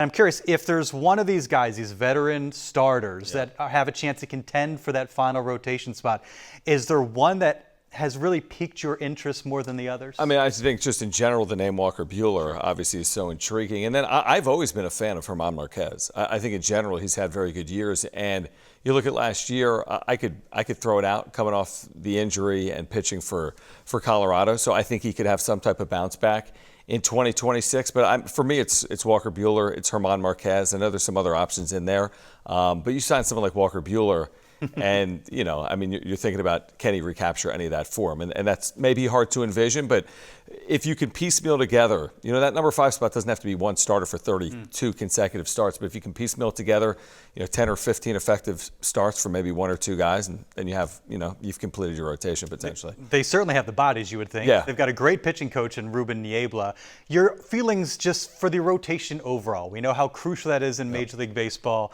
I'm curious if there's one of these guys, these veteran starters that have a chance to contend for that final rotation spot. Is there one that has really piqued your interest more than the others? I mean, I think just in general, the name Walker Buehler obviously is so intriguing. And then I've always been a fan of German Marquez. I think in general, he's had very good years. And you look at last year, I could throw it out coming off the injury and pitching for Colorado. So I think he could have some type of bounce back in 2026. But for me, it's Walker Buehler, it's German Marquez. I know there's some other options in there. But you sign someone like Walker Buehler, and, I mean, you're thinking about, can he recapture any of that form? And that's maybe hard to envision, but if you can piecemeal together, that number 5 spot doesn't have to be one starter for 32 consecutive starts, but if you can piecemeal together, 10 or 15 effective starts for maybe 1 or 2 guys, and then you have, you've completed your rotation potentially. They certainly have the bodies, you would think. Yeah. They've got a great pitching coach in Ruben Niebla. Your feelings just for the rotation overall. We know how crucial that is in Major League Baseball.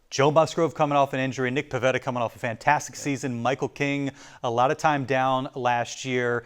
Joe Musgrove coming off an injury, Nick Pivetta coming off a fantastic season, Michael King a lot of time down last year.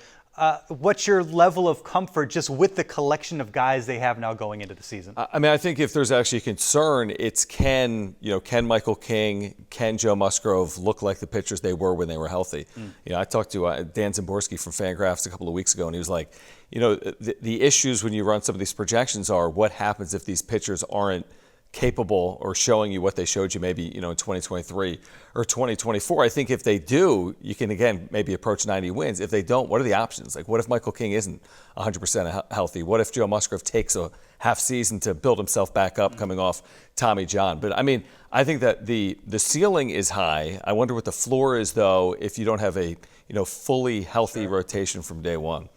What's your level of comfort just with the collection of guys they have now going into the season? I mean, I think if there's actually concern, it's can Michael King, can Joe Musgrove look like the pitchers they were when they were healthy? I talked to Dan Zimborski from Fangraphs a couple of weeks ago, and he was like, the issues when you run some of these projections are what happens if these pitchers aren't capable or showing you what they showed you maybe in 2023 or 2024. I think if they do, you can again maybe approach 90 wins. If they don't, what are the options? Like, what if Michael King isn't 100% healthy? What if Joe Musgrove takes a half season to build himself back up coming off Tommy John? But I mean, I think that the ceiling is high. I wonder what the floor is though if you don't have a fully healthy rotation from day one.